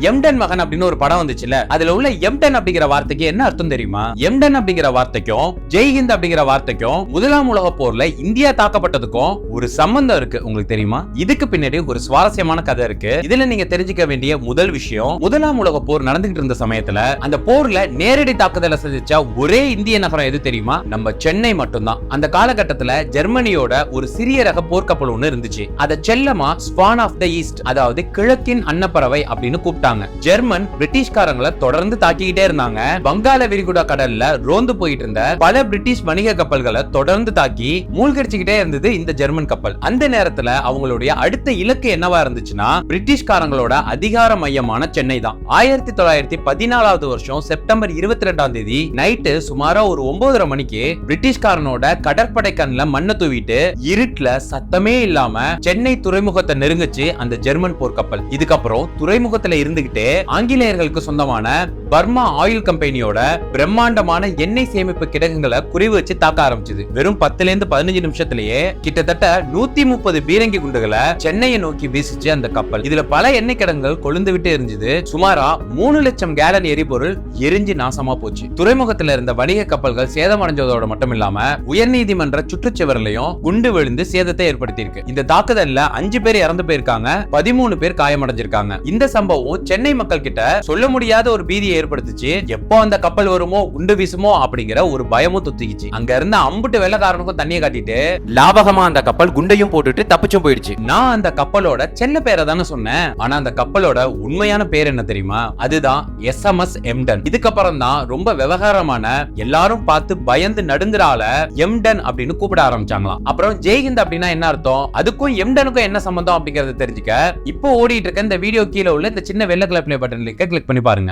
எம்டன் மகன் அப்படின்னு ஒரு படம் வந்துச்சுல, அதுல உள்ள எம்டன் அப்படிங்கிற வார்த்தைக்கு என்ன அர்த்தம் தெரியுமா? எம்டன் அப்படிங்கிற வார்த்தைக்கும் ஜெய்ஹிந்த் அப்படிங்கிற வார்த்தைக்கும் முதலாம் உலக போர்ல இந்தியா தாக்கப்பட்டதுக்கும் ஒரு சம்பந்தம் இருக்கு. உங்களுக்கு தெரியுமா? இதுக்கு பின்னாடி ஒரு சுவாரஸ்யமான கதை இருக்கு. இதுல நீங்க தெரிஞ்சுக்க வேண்டிய முதல் விஷயம், முதலாம் உலக போர் நடந்துகிட்டு இருந்த சமயத்துல அந்த போர்ல நேரடி தாக்குதலை சந்திச்ச ஒரே இந்திய நகரம் எது தெரியுமா? நம்ம சென்னை மட்டும்தான். அந்த காலகட்டத்துல ஜெர்மனியோட ஒரு சிறிய ரக போர்க்கப்பல் ஒண்ணு இருந்துச்சு. அத செல்லமா ஸ்பான் ஆஃப் த ஈஸ்ட், அதாவது கிழக்கின் அன்னப்பறவை அப்படின்னு கூப்பிட்டாங்க. ஜெர்மன் பிரிட்டிஷ்காரங்களை தொடர்ந்து தாக்கிக்கிட்டே இருந்தாங்க. வங்காள விரிகுடா கடல்ல ரோந்து போயிட்டு இருந்த பல பிரிட்டிஷ் வணிக கப்பல்களை தொடர்ந்து தாக்கி மூழ்கடிச்சுக்கிட்டே இருந்தது இந்த ஜெர்மன் கப்பல். அந்த நேரத்துல அவங்களுடைய அடுத்த இலக்கு என்னவா இருந்துச்சுன்னா, பிரிட்டிஷ்காரங்களோட அதிகார மையமான சென்னை தான். 1914 வருஷம் செப்டம்பர் 22 நைட்டு சுமாரா ஒரு 9:30 மணிக்கு பிரிட்டிஷ்காரனோட கடற்படை கண்ணுல மண்ணை தூவிட்டு இருட்டுல சத்தமே இல்லாம சென்னை துறைமுகத்தை நெருங்குச்சு அந்த ஜெர்மன் போர்க்கப்பல். இதுக்கப்புறம் துறைமுகத்துல இருந்துகிட்டே ஆங்கிலேயர்களுக்கு சொந்தமான பர்மா ஆயில் கம்பெனியோட பிரம்மாண்டமான எண்ணெய் சேமிப்பு கிடங்குகளை குறி வச்சு தாக்க ஆரம்பிச்சது. வெறும் 10 to 15 நிமிஷத்திலேயே கிட்டத்தட்ட 130 பீரங்கி குண்டுகளை சென்னையை நோக்கி வீசிச்சு அந்த கப்பல். இதுல பல எண்ணெய் கிடங்குகள் கொழுந்து விட்டு எரிஞ்சது. சுமாரா 3 லட்சம் கேலன் எரிபொருள் எரிஞ்சு நாசமா போச்சு. துறைமுகத்துல இருந்த வணிக கப்பல்கள் சேதமடைஞ்சதோட மட்டும் இல்லாம உயர்நீதிமன்ற சுற்றுச்சுவரிலையும் குண்டு விழுந்து சேதத்தை ஏற்படுத்தியிருக்கு. இந்த தாக்குதல்ல 5 பேர் இறந்து போயிருக்காங்க, 13 பேர் காயமடைஞ்சிருக்காங்க. இந்த சம்பவம் சென்னை மக்கள் கிட்ட சொல்ல முடியாத ஒரு பீதியை ஏற்படுத்துச்சு. எப்போ அந்த கப்பல் வருமோ குண்டு வீசுமோ அப்படிங்கிற ஒரு பயமும் தொத்திக்கிச்சு. அங்க இருந்த அம்புட்டு வெள்ளக்காரனுக்கும் தண்ணியை காட்டிட்டு லாபகமா அந்த கப்பல் குண்டையும் போட்டுட்டு தப்பிச்சும் போயிடுச்சு. நான் அந்த கப்பலோட செல்ல பேரை தானே சொன்னேன், ஆனா அந்த கப்பலோட உண்மையான பேர் என்ன தெரியுமா? அதுதான் SMS எம்டன். இதுக்கப்புறம் தான் ரொம்ப விவகாரமான, எல்லாரும் பார்த்து பயந்து நடுங்குறால எம்டன் அப்படின்னு கூப்பிட ஆரம்பிச்சாங்களாம். அப்புறம் ஜெய்ஹிந்த் அப்படின்னா என்ன அர்த்தம், அதுக்கும் எம்டனுக்கும் என்ன சம்பந்தம் அப்படிங்கறத தெரிஞ்சுக்க இப்போ ஓடிட்டு இருக்க இந்த வீடியோ கீழே உள்ள இந்த சின்ன வெள்ளை கலர் ப்ளே பட்டன் கிளிக் பண்ணி பாருங்க.